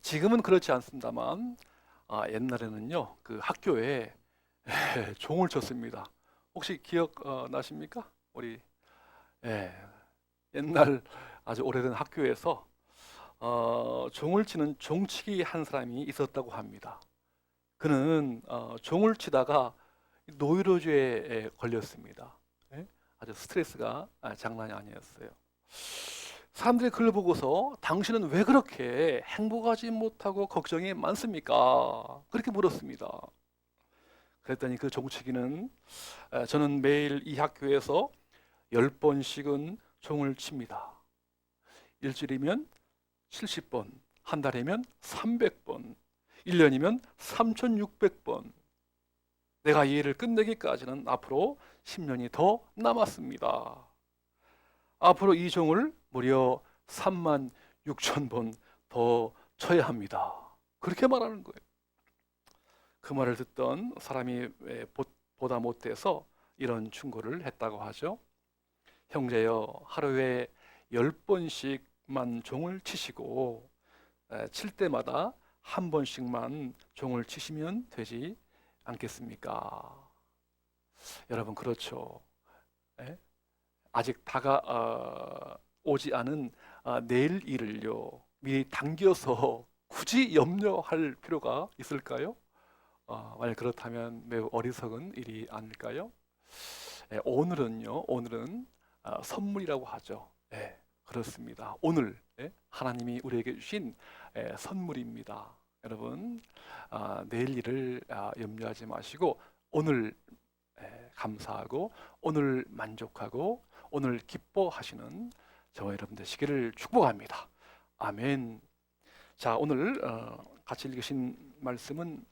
지금은 그렇지 않습니다만 옛날에는요 그 학교에 종을 쳤습니다. 혹시 기억 나십니까? 우리 예, 옛날 아주 오래된 학교에서 종을 치는 종치기 한 사람이 있었다고 합니다. 그는 종을 치다가 노이로제에 걸렸습니다. 예? 아주 스트레스가 장난이 아니었어요. 사람들이 그걸 보고서 당신은 왜 그렇게 행복하지 못하고 걱정이 많습니까? 그렇게 물었습니다. 그랬더니 그 종치기는 저는 매일 이 학교에서 10번씩은 종을 칩니다. 일주일이면 70번, 한 달이면 300번, 1년이면 3600번. 내가 이 일을 끝내기까지는 앞으로 10년이 더 남았습니다. 앞으로 이 종을 무려 3만 6천 번 더 쳐야 합니다. 그렇게 말하는 거예요. 그 말을 듣던 사람이 보다 못해서 이런 충고를 했다고 하죠. 형제여, 하루에 10번씩만 종을 치시고 칠 때마다 한 번씩만 종을 치시면 되지 않겠습니까? 여러분 그렇죠. 예? 아직 오지 않은 내일 일을요 미리 당겨서 굳이 염려할 필요가 있을까요? 만약 그렇다면 매우 어리석은 일이 아닐까요? 오늘은 선물이라고 하죠. 그렇습니다. 오늘 하나님이 우리에게 주신 선물입니다. 여러분 내일 일을 염려하지 마시고 오늘 감사하고 오늘 만족하고 오늘 기뻐하시는 저와 여러분 되시기를 축복합니다. 아멘. 자, 오늘 같이 읽으신 말씀은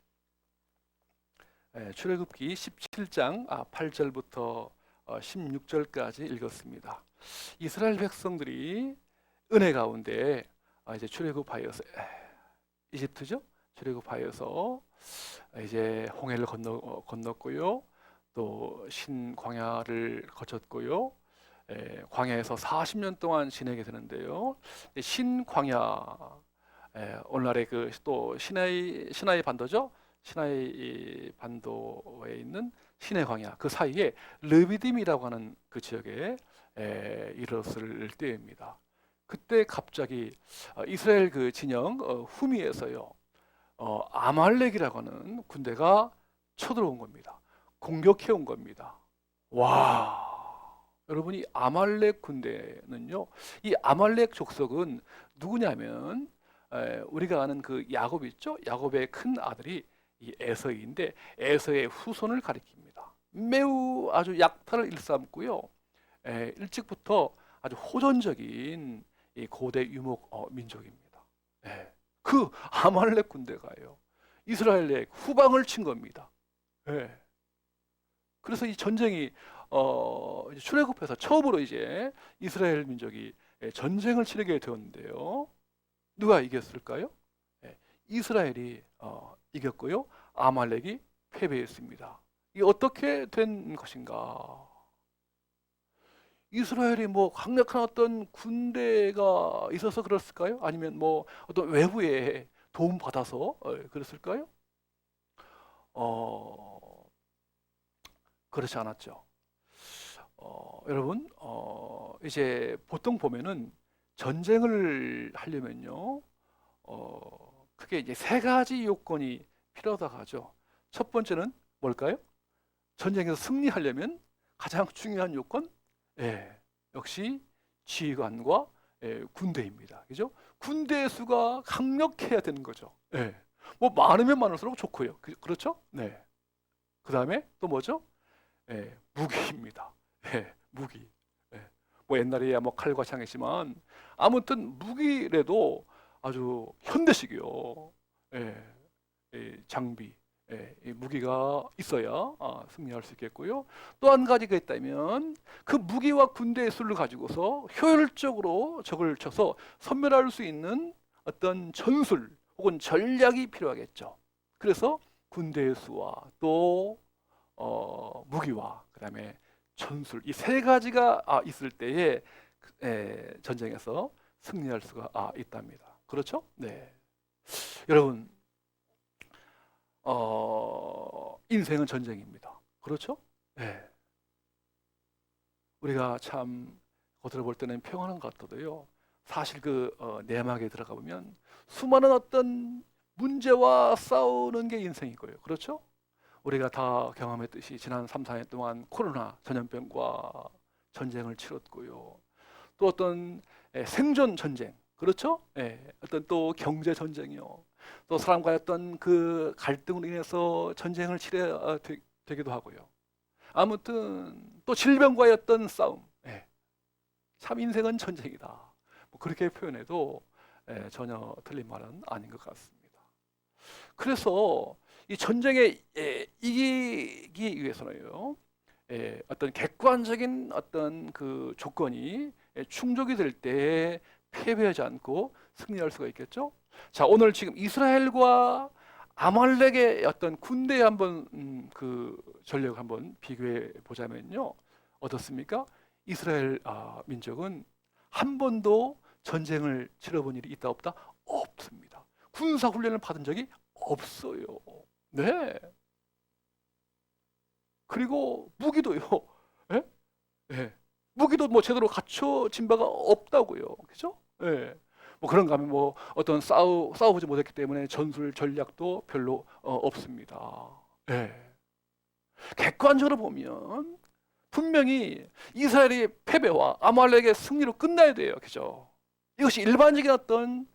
출애굽기 17장 8절부터 16절까지 읽었습니다. 이스라엘 백성들이 은혜 가운데 이제 출애굽하여서 이집트죠? 출애굽하여서 이제 홍해를 건넜고요. 또 신광야를 거쳤고요. 광야에서 40년 동안 지내게 되는데요. 신광야 오늘날의 그 또 시나이 반도죠. 시나이 반도에 있는 시내 광야 그 사이에 르비딤이라고 하는 그 지역에 이르렀을 때입니다. 그때 갑자기 이스라엘 그 진영 후미에서요 아말렉이라고 하는 군대가 쳐들어온 겁니다. 공격해 온 겁니다. 와, 여러분 이 아말렉 군대는요, 이 아말렉 족속은 누구냐면 우리가 아는 그 야곱 있죠? 야곱의 큰 아들이 이 에서이인데 에서의 후손을 가리킵니다. 매우 아주 약탈을 일삼고요. 일찍부터 아주 호전적인 이 고대 유목 민족입니다. 그 아말렉 군대가요 이스라엘의 후방을 친 겁니다. 그래서 이 전쟁이 출애굽해서 처음으로 이제 이스라엘 민족이 전쟁을 치르게 되었는데요. 누가 이겼을까요? 이스라엘이 이겼고요. 아말렉이 패배했습니다. 이게 어떻게 된 것인가? 이스라엘이 뭐 강력한 어떤 군대가 있어서 그랬을까요? 아니면 뭐 어떤 외부의 도움 받아서 그랬을까요? 그렇지 않았죠. 여러분 이제 보통 보면은 전쟁을 하려면요 크게 이제 세 가지 요건이 필요하다고 하죠. 첫 번째는 뭘까요? 전쟁에서 승리하려면 가장 중요한 요건 역시 지휘관과 군대입니다. 그죠? 군대의 수가 강력해야 되는 거죠. 뭐 많으면 많을수록 좋고요. 그렇죠? 네. 그 다음에 또 뭐죠? 무기입니다. 무기. 뭐 옛날에야 뭐 칼과 창이지만 아무튼 무기라도 아주 현대식이요. 장비, 무기가 있어야 승리할 수 있겠고요. 또 한 가지가 있다면 그 무기와 군대의 수를 가지고서 효율적으로 적을 쳐서 섬멸할 수 있는 어떤 전술 혹은 전략이 필요하겠죠. 그래서 군대의 수와 또 무기와 그다음에 전술 이 세 가지가 있을 때에 전쟁에서 승리할 수가 있답니다. 그렇죠? 네. 여러분, 인생은 전쟁입니다. 그렇죠? 네. 우리가 참 겉으로 볼 때는 평안한 것 같아도요, 사실 그 내막에 들어가 보면 수많은 어떤 문제와 싸우는 게 인생이고요. 그렇죠? 우리가 다 경험했듯이 지난 3, 4년 동안 코로나 전염병과 전쟁을 치렀고요. 또 어떤 생존 전쟁, 그렇죠? 어떤 또 경제 전쟁이요. 또 사람과의 어떤 그 갈등으로 인해서 전쟁을 치러야 되기도 하고요. 아무튼 또 질병과의 어떤 싸움. 참 인생은 전쟁이다. 뭐 그렇게 표현해도 전혀 틀린 말은 아닌 것 같습니다. 그래서 이 전쟁에 이기기 위해서는요, 어떤 객관적인 어떤 그 조건이 충족이 될 때 패배하지 않고 승리할 수가 있겠죠. 자, 오늘 지금 이스라엘과 아말렉의 어떤 군대의 한번 그 전력을 한번 비교해 보자면요, 어떻습니까? 이스라엘 민족은 한 번도 전쟁을 치러본 일이 있다 없다? 없습니다. 군사 훈련을 받은 적이 없어요. 네. 그리고 무기도요. 예? 예. 무기도 뭐 제대로 갖춰진 바가 없다고요. 그죠? 예. 뭐 그런가 하면 뭐 어떤 싸워보지 못했기 때문에 전술 전략도 별로 없습니다. 예. 객관적으로 보면 분명히 이스라엘의 패배와 아말렉의 승리로 끝나야 돼요. 그죠? 이것이 일반적인 어떤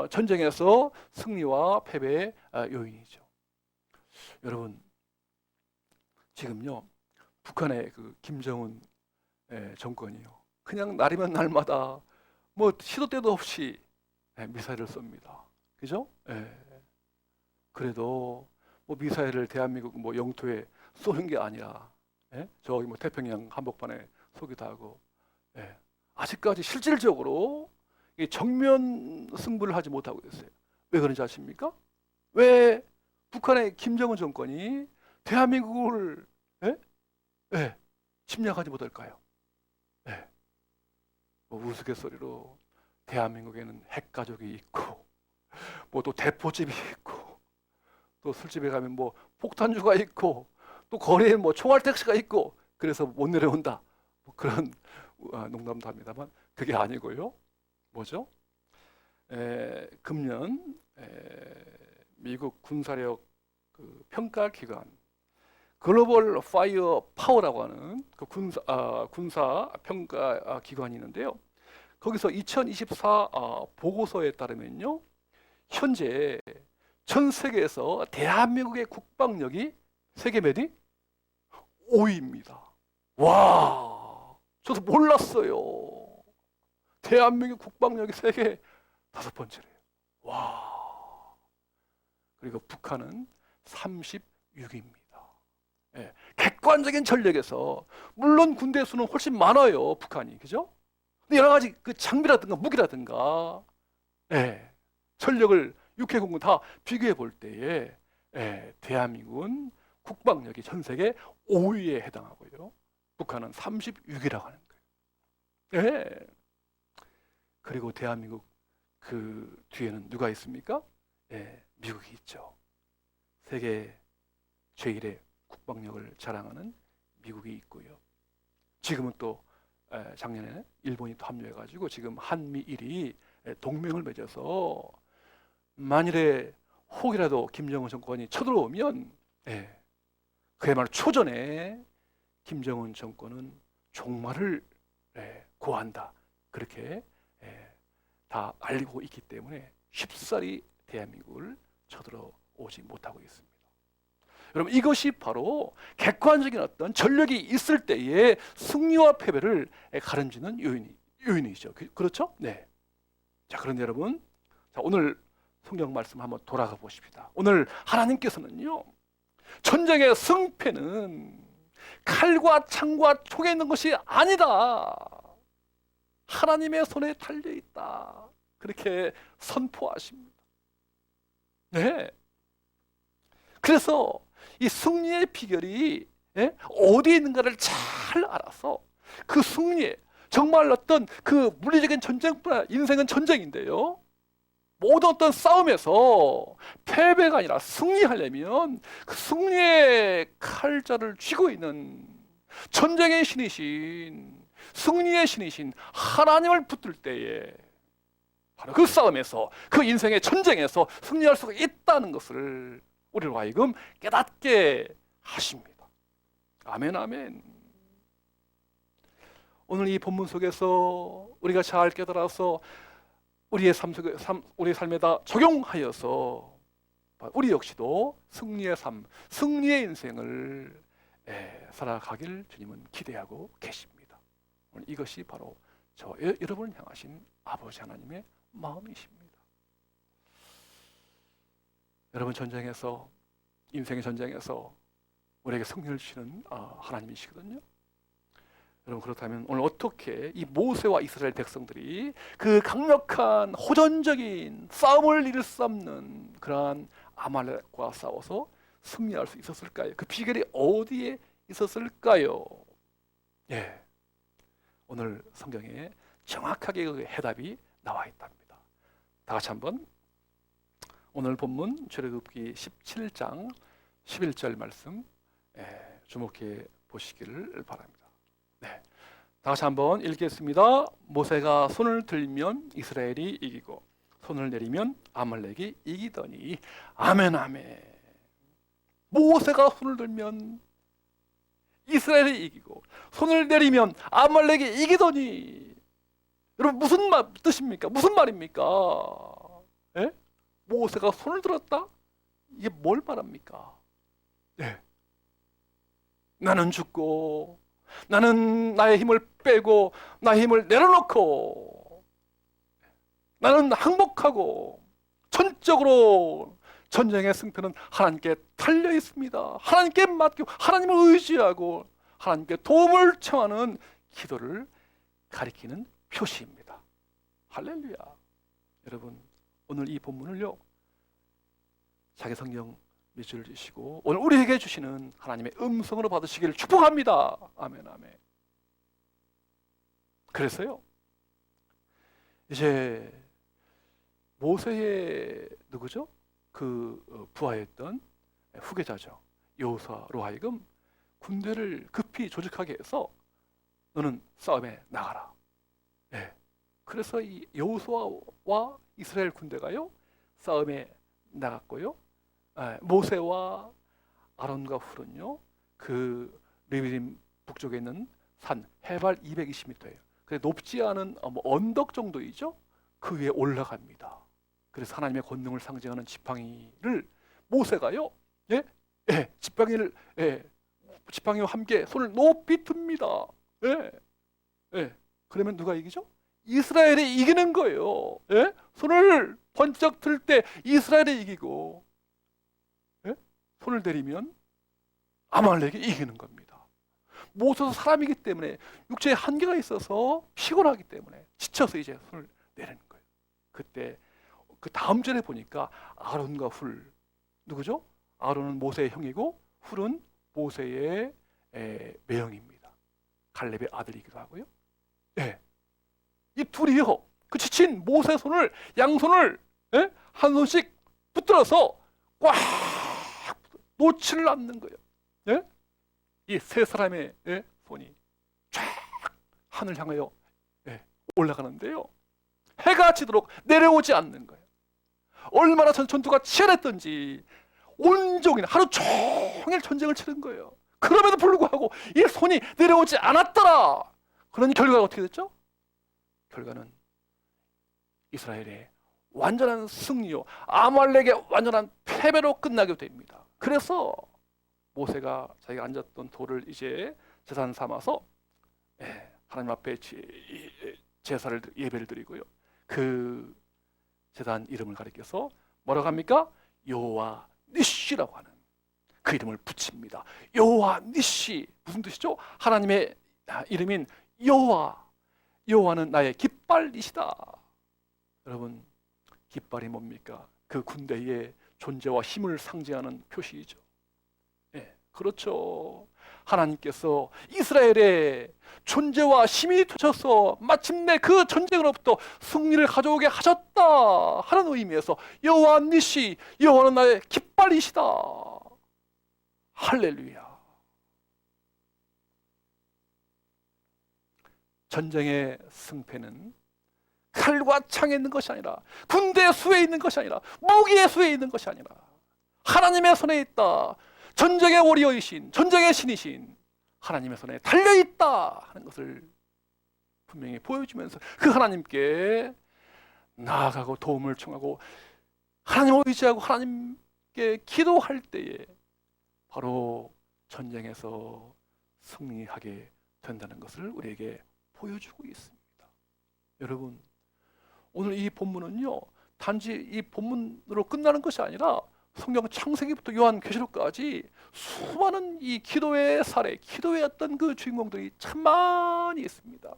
전쟁에서 승리와 패배의 요인이죠. 여러분, 지금요, 북한의 그 김정은 정권이요, 그냥 날이면 날마다 뭐 시도 때도 없이 미사일을 쏩니다. 그죠? 그래도 뭐 미사일을 대한민국 뭐 영토에 쏘는 게 아니라 저기 뭐 태평양 한복판에 쏘기도 하고, 아직까지 실질적으로 이 정면 승부를 하지 못하고 있어요. 왜 그런지 아십니까? 왜 북한의 김정은 정권이 대한민국을 침략하지 못할까요? 뭐 우스갯소리로 대한민국에는 핵가족이 있고, 뭐 또 대포집이 있고, 또 술집에 가면 뭐 폭탄주가 있고, 또 거리에 뭐 총알 택시가 있고, 그래서 못 내려온다. 뭐 그런 농담도 합니다만 그게 아니고요. 뭐죠? 금년 미국 군사력 그 평가 기관 글로벌 파이어 파워라고 하는 그 군사 평가 기관이 있는데요. 거기서 2024 보고서에 따르면요, 현재 전 세계에서 대한민국의 국방력이 세계 몇위? 5위입니다. 와, 저도 몰랐어요. 대한민국 국방력이 세계 5번째래요. 와. 그리고 북한은 36위입니다. 객관적인 전력에서 물론 군대 수는 훨씬 많아요, 북한이. 그죠? 근데 여러 가지 그 장비라든가 무기라든가 전력을 육해공군 다 비교해 볼 때에 대한민국은 국방력이 전 세계 5위에 해당하고요, 북한은 36위라고 하는 거예요. 그리고 대한민국 그 뒤에는 누가 있습니까? 미국이 있죠. 세계 제1의 국방력을 자랑하는 미국이 있고요. 지금은 또 작년에 일본이 또 합류해가지고 지금 한미일이 동맹을 맺어서 만일에 혹이라도 김정은 정권이 쳐들어오면 그야말로 초전에 김정은 정권은 종말을 고한다, 그렇게 다 알고 있기 때문에 쉽사리 대한민국을 쳐들어오지 못하고 있습니다. 여러분, 이것이 바로 객관적인 어떤 전력이 있을 때의 승리와 패배를 가름지는 요인이죠. 그렇죠? 네. 자, 그런데 여러분, 자, 오늘 성경 말씀 한번 돌아가 보십시다. 오늘 하나님께서는요, 전쟁의 승패는 칼과 창과 총에 있는 것이 아니다, 하나님의 손에 달려 있다, 그렇게 선포하십니다. 네. 그래서 이 승리의 비결이 어디에 있는가를 잘 알아서 그 승리에 정말 어떤 그 물리적인 전쟁뿐 아니라 인생은 전쟁인데요, 모든 어떤 싸움에서 패배가 아니라 승리하려면 그 승리의 칼자를 쥐고 있는 전쟁의 신이신, 승리의 신이신 하나님을 붙들 때에 바로 그 싸움에서, 그 인생의 전쟁에서 승리할 수가 있다는 것을 우리로 하여금 깨닫게 하십니다. 아멘, 아멘. 오늘 이 본문 속에서 우리가 잘 깨달아서 우리의 삶에다 적용하여서 우리 역시도 승리의 삶, 승리의 인생을 살아가길 주님은 기대하고 계십니다. 오늘 이것이 바로 저와 여러분을 향하신 아버지 하나님의 마음이십니다. 여러분, 전쟁에서, 인생의 전쟁에서 우리에게 승리를 주시는 하나님이시거든요. 여러분, 그렇다면 오늘 어떻게 이 모세와 이스라엘 백성들이 그 강력한 호전적인 싸움을 일삼는 그러한 아말렉과 싸워서 승리할 수 있었을까요? 그 비결이 어디에 있었을까요? 예, 오늘 성경에 정확하게 그 해답이 나와 있답니다. 다 같이 한번 오늘 본문 출애굽기 17장 11절 말씀 주목해 보시기를 바랍니다. 네, 다 같이 한번 읽겠습니다. 모세가 손을 들면 이스라엘이 이기고 손을 내리면 아말렉이 이기더니. 아멘, 아멘. 모세가 손을 들면 이스라엘이 이기고 손을 내리면 아말렉이 이기더니. 여러분, 무슨 뜻입니까? 무슨 말입니까? 예? 모세가 손을 들었다? 이게 뭘 말합니까? 네. 나는 죽고, 나는 나의 힘을 빼고, 나의 힘을 내려놓고, 나는 항복하고, 전적으로 전쟁의 승패는 하나님께 달려 있습니다. 하나님께 맡기고, 하나님을 의지하고, 하나님께 도움을 청하는 기도를 가리키는 표시입니다. 할렐루야. 여러분, 오늘 이 본문을요, 자기 성경 밑줄 주시고 오늘 우리에게 주시는 하나님의 음성으로 받으시기를 축복합니다. 아멘, 아멘. 그래서요, 이제 모세의 누구죠? 그 부하였던 후계자죠. 여호수아로 하여금 군대를 급히 조직하게 해서 너는 싸움에 나가라. 네. 그래서 이 여호수아와 이스라엘 군대가요 싸움에 나갔고요. 모세와 아론과 훌은요 그 르비딤 북쪽에 있는 산 해발 220m예요. 그래 높지 않은 언덕 정도이죠. 그 위에 올라갑니다. 그래서 하나님의 권능을 상징하는 지팡이를 모세가요, 지팡이와 함께 손을 높이 듭니다. 그러면 누가 이기죠? 이스라엘이 이기는 거예요. 손을 번쩍 들 때 이스라엘이 이기고, 손을 내리면 아말렉이 이기는 겁니다. 모세도 사람이기 때문에 육체에 한계가 있어서 피곤하기 때문에 지쳐서 이제 손을 내리는 거예요. 그때 그 다음 절에 보니까 아론과 훌, 누구죠? 아론은 모세의 형이고 훌은 모세의 매형입니다. 갈렙의 아들이기도 하고요. 이 둘이요, 그 지친 모세의 손을, 양손을 한 손씩 붙들어서 꽉 놓지를 않는 거예요. 이 세 사람의 손이 쫙 하늘 향하여 올라가는데요, 해가 지도록 내려오지 않는 거예요. 얼마나 전투가 치열했던지 온종일 하루 종일 전쟁을 치른 거예요. 그럼에도 불구하고 이 손이 내려오지 않았더라. 그런 결과가 어떻게 됐죠? 결과는 이스라엘의 완전한 승리요, 아말렉의 완전한 패배로 끝나게 됩니다. 그래서 모세가 자기가 앉았던 돌을 이제 제단 삼아서 하나님 앞에 제사를, 예배를 드리고요, 그 제단 이름을 가리켜서 뭐라고 합니까? 여호와 니시라고 하는 그 이름을 붙입니다. 여호와 니시, 무슨 뜻이죠? 하나님의 이름인 여호와, 여호와는 나의 깃발이시다. 여러분, 깃발이 뭡니까? 그 군대의 존재와 힘을 상징하는 표시이죠. 그렇죠. 하나님께서 이스라엘의 존재와 힘이 되셔서 마침내 그 전쟁으로부터 승리를 가져오게 하셨다 하는 의미에서 여호와 니시, 여호와는 나의 깃발이시다. 할렐루야. 전쟁의 승패는 칼과 창에 있는 것이 아니라, 군대의 수에 있는 것이 아니라, 무기의 수에 있는 것이 아니라 하나님의 손에 있다. 전쟁의 워리어이신, 전쟁의 신이신 하나님의 손에 달려있다 하는 것을 분명히 보여주면서 그 하나님께 나아가고 도움을 청하고 하나님을 의지하고 하나님께 기도할 때에 바로 전쟁에서 승리하게 된다는 것을 우리에게 보여주고 있습니다. 여러분, 오늘 이 본문은요, 단지 이 본문으로 끝나는 것이 아니라 성경 창세기부터 요한계시록까지 수많은 이 기도의 사례, 기도의 어떤 그 주인공들이 참 많이 있습니다.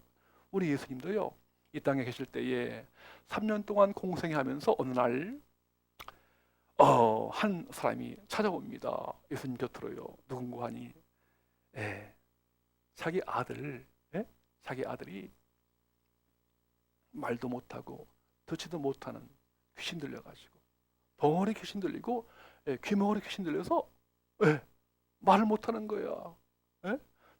우리 예수님도요, 이 땅에 계실 때에 3년 동안 공생하면서 어느 날 한 사람이 찾아옵니다. 예수님 곁으로요. 누군가 하니 자기 아들이 말도 못하고 듣지도 못하는 귀신 들려가지고 벙어리 귀신 들리고 귀머거리 귀신 들려서 말을 못하는 거야.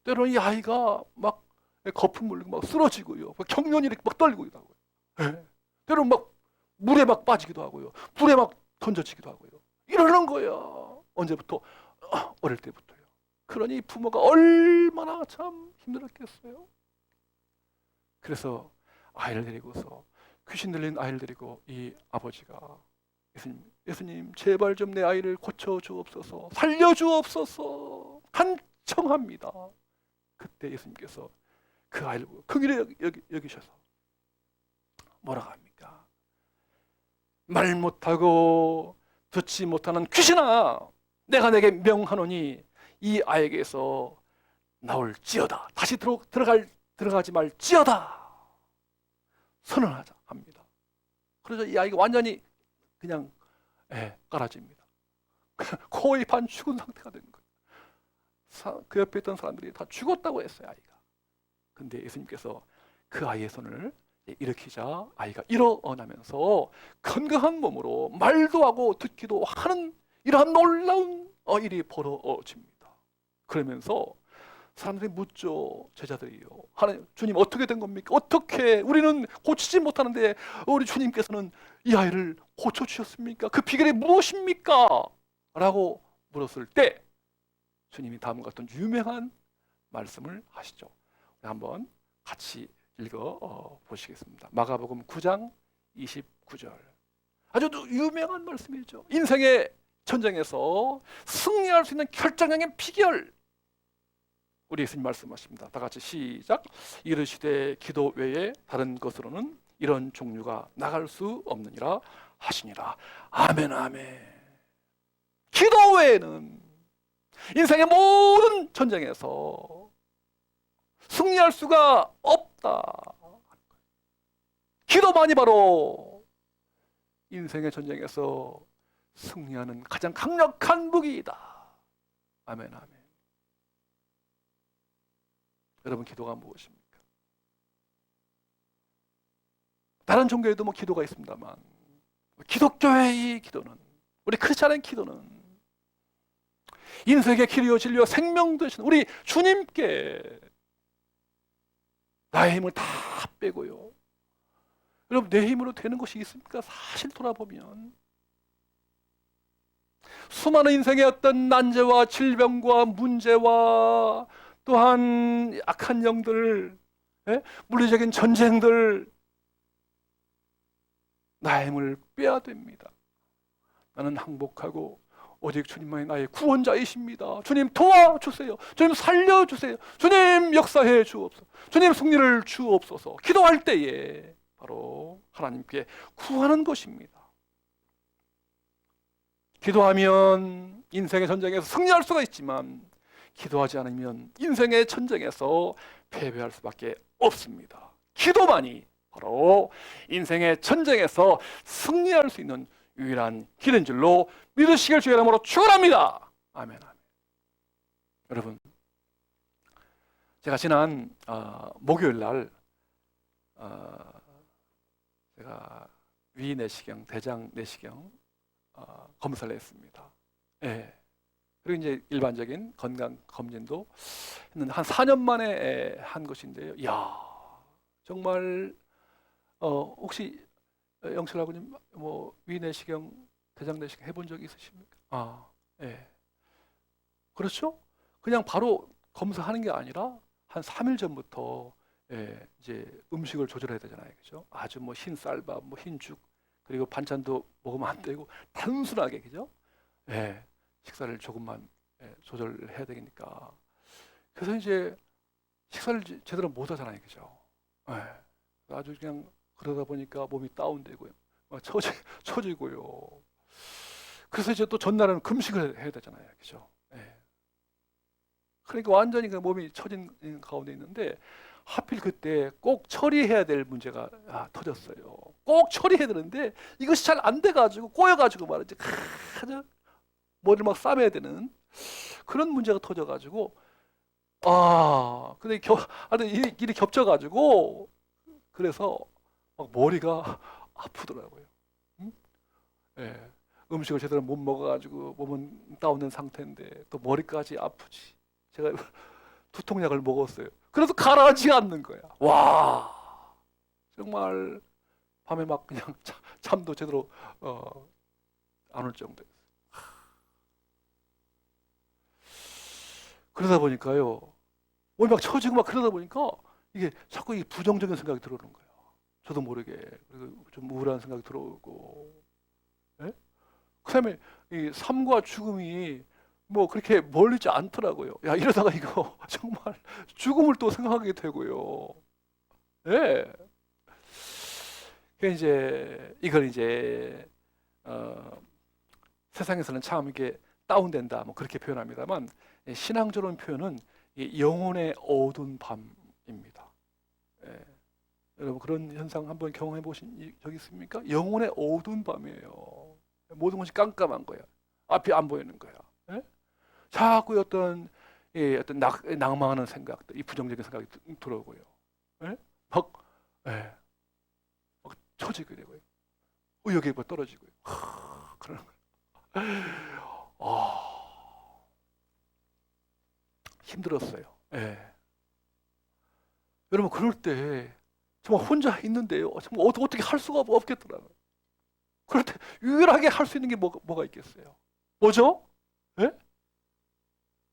때로는 이 아이가 막 거품 물리고 막 쓰러지고요, 경련이 이렇게 막 떨리고 있다고요. 때로는 막 물에 막 빠지기도 하고요, 불에 막 던져지기도 하고요. 이러는 거야. 언제부터? 어릴 때부터요. 그러니 부모가 얼마나 참 힘들었겠어요. 그래서 아이를 데리고서, 귀신 들린 아이를 데리고 이 아버지가 예수님 제발 좀 내 아이를 고쳐주옵소서, 살려주옵소서 간청합니다. 그때 예수님께서 그 아이를 긍휼히 여기셔서 뭐라고 합니까? 말 못하고 듣지 못하는 귀신아, 내가 내게 명하노니 이 아이에게서 나올지어다. 다시 들어가지 말지어다. 선언하자 합니다. 그래서 이 아이가 완전히 그냥 깔아집니다. 거의 반 죽은 상태가 된 거예요. 그 옆에 있던 사람들이 다 죽었다고 했어요, 아이가. 근데 예수님께서 그 아이의 손을 일으키자 아이가 일어나면서 건강한 몸으로 말도 하고 듣기도 하는 이러한 놀라운 일이 벌어집니다. 그러면서 사람들이 묻죠. 제자들이요, 하나님, 주님 어떻게 된 겁니까? 어떻게 우리는 고치지 못하는데 우리 주님께서는 이 아이를 고쳐주셨습니까? 그 비결이 무엇입니까? 라고 물었을 때 주님이 다음과 같은 유명한 말씀을 하시죠. 한번 같이 읽어 보시겠습니다. 마가복음 9장 29절. 아주 유명한 말씀이죠. 인생의 전쟁에서 승리할 수 있는 결정적인 비결, 우리 예수님 말씀하십니다. 다 같이 시작. 이르시되 기도 외에 다른 것으로는 이런 종류가 나갈 수 없느니라 하시니라. 아멘, 아멘. 기도 외에는 인생의 모든 전쟁에서 승리할 수가 없다. 기도만이 바로 인생의 전쟁에서 승리하는 가장 강력한 무기이다. 아멘, 아멘. 여러분, 기도가 무엇입니까? 다른 종교에도 기도가 있습니다만 기독교의 이 기도는, 우리 크리스찬의 기도는 인생의 길이요 진리요 생명 되신 우리 주님께 나의 힘을 다 빼고요. 여러분, 내 힘으로 되는 것이 있습니까? 사실 돌아보면 수많은 인생의 어떤 난제와 질병과 문제와 또한 악한 영들, 물리적인 전쟁들, 나의 힘을 빼야 됩니다. 나는 항복하고 오직 주님만이 나의 구원자이십니다. 주님 도와주세요. 주님 살려주세요. 주님 역사해 주옵소서. 주님 승리를 주옵소서. 기도할 때에 바로 하나님께 구하는 것입니다. 기도하면 인생의 전쟁에서 승리할 수가 있지만 기도하지 않으면 인생의 전쟁에서 패배할 수밖에 없습니다. 기도만이 바로 인생의 전쟁에서 승리할 수 있는 유일한 길인 줄로 믿으시길 주의 이름으로 축원합니다. 아멘, 아멘. 여러분, 제가 지난 목요일 날 제가 위 내시경, 대장 내시경 검사를 했습니다. 예. 그리고 이제 일반적인 건강 검진도 했는데 한 4년 만에 한 것인데요. 이야, 정말 혹시 영철 아버님 뭐 위 내시경, 대장 내시경 해본 적 있으십니까? 예. 그렇죠? 그냥 바로 검사하는 게 아니라 한 3일 전부터 이제 음식을 조절해야 되잖아요. 그죠? 아주 뭐 흰 쌀밥, 뭐 흰죽, 그리고 반찬도 먹으면 안 되고 단순하게, 그죠? 예, 식사를 조금만 조절해야 되니까. 그래서 이제 식사를 제대로 못 하잖아요. 그죠? 예, 아주 그냥 그러다 보니까 몸이 다운되고요. 막 처지고요. 그래서 이제 또 전날은 금식을 해야 되잖아요. 그죠? 예. 그러니까 완전히 그 몸이 처진 가운데 있는데 하필 그때 꼭 처리해야 될 문제가 터졌어요. 꼭 처리해야 되는데 이것이 잘 안 돼가지고 꼬여가지고 말이지. 머리를 막 싸매야 되는 그런 문제가 터져가지고 근데 일이 겹쳐가지고 그래서 막 머리가 아프더라고요. 응? 예. 음식을 제대로 못 먹어가지고 몸은 다운된 상태인데 또 머리까지 아프지. 제가 두통약을 먹었어요. 그래도 가라앉지 않는 거야. 와, 정말 밤에 막 그냥 잠도 제대로 안 올 정도였어요. 그러다 보니까요, 몸이 막 처지고 막 그러다 보니까 이게 자꾸 이 부정적인 생각이 들어오는 거예요. 저도 모르게. 그리고 좀 우울한 생각이 들어오고. 예? 그다음에 이 삶과 죽음이 뭐 그렇게 멀지 않더라고요. 야, 이러다가 이거 정말 죽음을 또 생각하게 되고요. 예. 그 이제 이걸 이제 세상에서는 참 이게 다운된다 뭐 그렇게 표현합니다만 신앙적인 표현은 이 영혼의 어두운 밤입니다. 예. 여러분 그런 현상 한번 경험해 보신 적 있습니까? 영혼의 어두운 밤이에요. 모든 것이 깜깜한 거야. 앞이 안 보이는 거야. 예? 자꾸 어떤 낭망하는 생각들, 이 부정적인 생각이 들어오고요. 예? 막, 예, 막 처지게 되고요. 의욕이 뭐 떨어지고요. 그러는 거예요. 힘들었어요. 예. 여러분 그럴 때 정말 혼자 있는데요. 정말 어떻게 할 수가 없겠더라고요. 그럴 때 유일하게 할 수 있는 게 뭐가 있겠어요? 뭐죠? 예?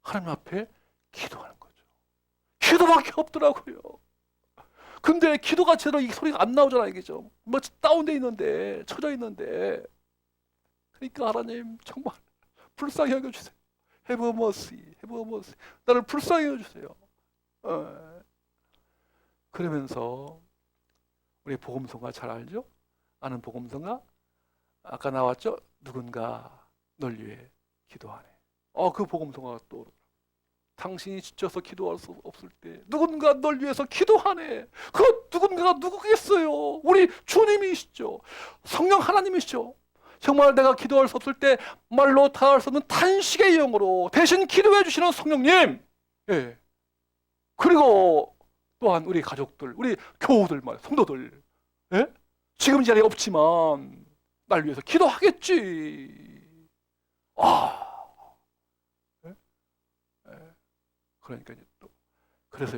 하나님 앞에 기도하는 거죠. 기도밖에 없더라고요. 근데 기도가 제대로 이 소리가 안 나오잖아요. 이게죠. 뭐 다운돼 있는데, 처져 있는데. 그러니까 하나님 정말 불쌍히 여겨주세요. Have mercy, have mercy. 나를 불쌍히 여겨주세요. 그러면서 우리 복음서가 잘 알죠? 아는 복음서가 아까 나왔죠? 누군가 널 위해 기도하네. 그 복음서가 또 당신이 지쳐서 기도할 수 없을 때 누군가 널 위해서 기도하네. 그 누군가가 누구겠어요? 우리 주님이시죠. 성령 하나님이시죠. 정말 내가 기도할 수 없을 때 말로 다할 수 없는 탄식의 영으로 대신 기도해 주시는 성령님. 예. 그리고 또한 우리 가족들, 우리 교우들 말, 성도들. 예? 지금 이 자리에 없지만 날 위해서 기도하겠지. 그러니까 또 그래서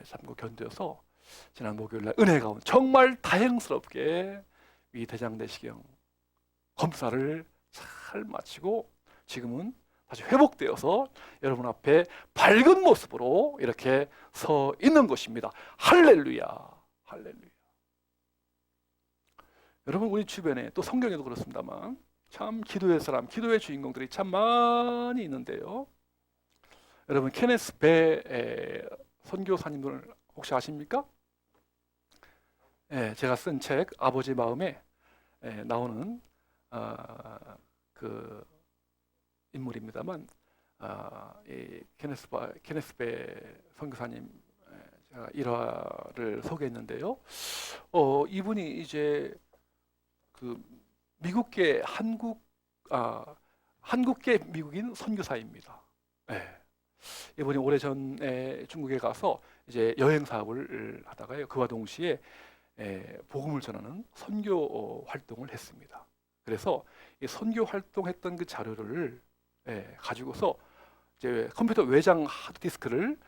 참고 견뎌서 지난 목요일날 은혜 가운데 정말 다행스럽게 이 대장 내시경 검사를 잘 마치고 지금은 다시 회복되어서 여러분 앞에 밝은 모습으로 이렇게 서 있는 것입니다. 할렐루야, 할렐루야. 여러분 우리 주변에 또 성경에도 그렇습니다만 참 기도의 사람, 기도의 주인공들이 참 많이 있는데요. 여러분 케네스 배 선교사님들 혹시 아십니까? 제가 쓴 책 아버지 마음에 나오는 그 인물입니다만 이 케네스 배 선교사님 제가 일화를 소개했는데요. 이분이 이제 그 미국계 한국계 미국인 선교사입니다. 이번에 오래전에 중국에 가서 이제 여행 사업을 하다가요. 그와 동시에 복음을 전하는 선교 활동을 했습니다. 그래서 이 선교 활동했던 그 자료를 가지고서 이제 컴퓨터 외장 하드디스크를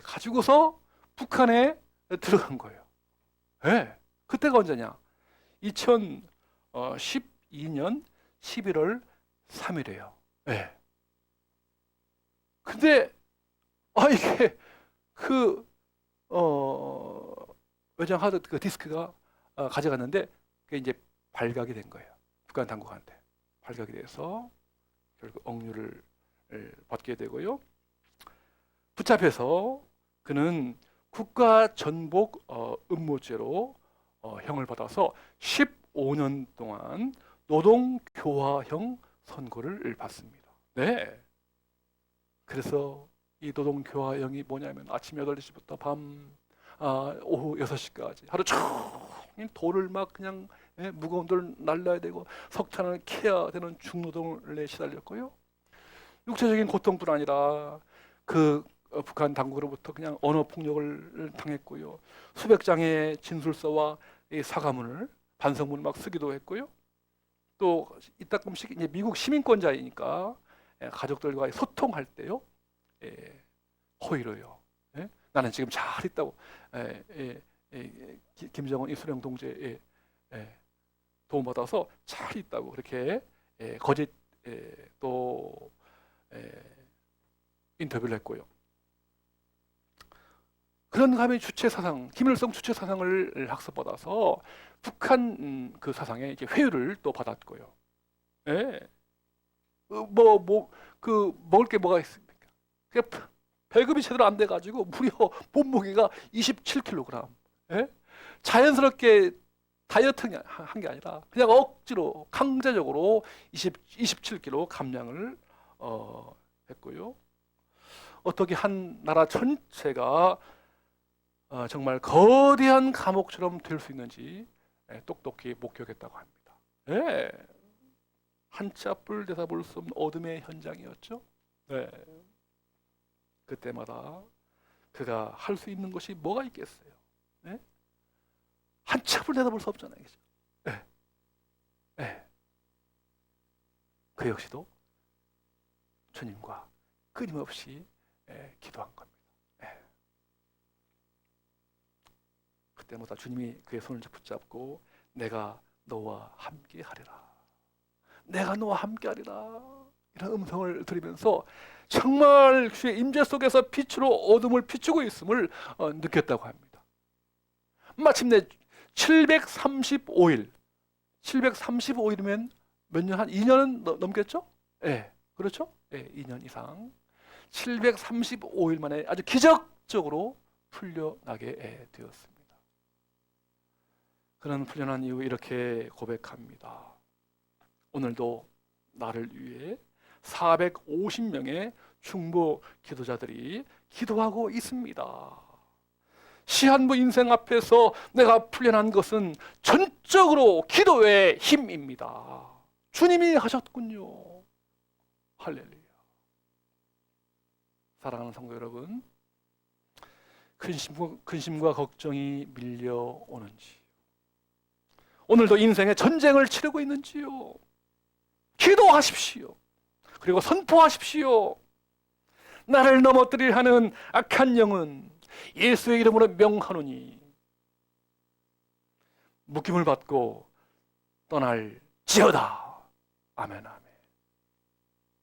가지고서 북한에 들어간 거예요. 그때가 언제냐? 2012년 11월 3일이에요. 근데 이게 그 외장 하드 그 디스크가 가져갔는데 그게 이제 발각이 된 거예요. 북한 당국한테 발각이 돼서 결국 억류를 받게 되고요. 붙잡혀서 그는 국가 전복 음모죄로 형을 받아서 15년 동안 노동교화형 선고를 받습니다. 네. 그래서 이 노동교화형이 뭐냐면 아침 8시부터 밤 오후 6시까지 하루 종일 돌을 막 그냥 무거운 돌 날라야 되고 석탄을 캐야 되는 중노동을 시달렸고요. 육체적인 고통뿐 아니라 그 북한 당국으로부터 그냥 언어 폭력을 당했고요. 수백 장의 진술서와 이 사과문을 반성문을 막 쓰기도 했고요. 또 이따금씩 이제 미국 시민권자이니까 가족들과 소통할 때요. 호의로요. 나는 지금 잘 있다고. 김정은 이수령 동지의 도움받아서 잘 있다고 그렇게 거짓 또 인터뷰를 했고요. 그런 감히 주체 사상, 김일성 주체 사상을 학습받아서 북한 그 사상에 이제 회유를 또 받았고요. 먹을 게 뭐가 있습니까? 배급이 제대로 안 돼가지고 무려 몸무게가 27kg. 자연스럽게 다이어트 한 게 아니라 그냥 억지로 강제적으로 27kg 감량을 했고요. 어떻게 한 나라 전체가 정말 거대한 감옥처럼 될 수 있는지 똑똑히 목격했다고 합니다. 한치앞을 내다볼 수 없는 어둠의 현장이었죠. 그때마다 그가 할 수 있는 것이 뭐가 있겠어요? 한치앞을 내다볼 수 없잖아요. 그죠? 그 역시도 주님과 끊임없이 기도한 겁니다. 그때마다 주님이 그의 손을 붙잡고 내가 너와 함께 하리라. 내가 너와 함께 하리라. 이런 음성을 들으면서 정말 주의 임재 속에서 빛으로 어둠을 비추고 있음을 느꼈다고 합니다. 마침내 735일 735일이면 몇 년, 한 2년은 넘겠죠? 그렇죠? 2년 이상 735일 만에 아주 기적적으로 풀려나게 되었습니다. 그는 풀려난 이후 이렇게 고백합니다. 오늘도 나를 위해 450명의 중보 기도자들이 기도하고 있습니다. 시한부 인생 앞에서 내가 풀려난 것은 전적으로 기도의 힘입니다. 주님이 하셨군요. 할렐루야. 사랑하는 성도 여러분, 근심과 걱정이 밀려오는지, 오늘도 인생의 전쟁을 치르고 있는지요. 기도하십시오. 그리고 선포하십시오. 나를 넘어뜨리려 하는 악한 영은 예수의 이름으로 명하노니 묶임을 받고 떠날지어다. 아멘.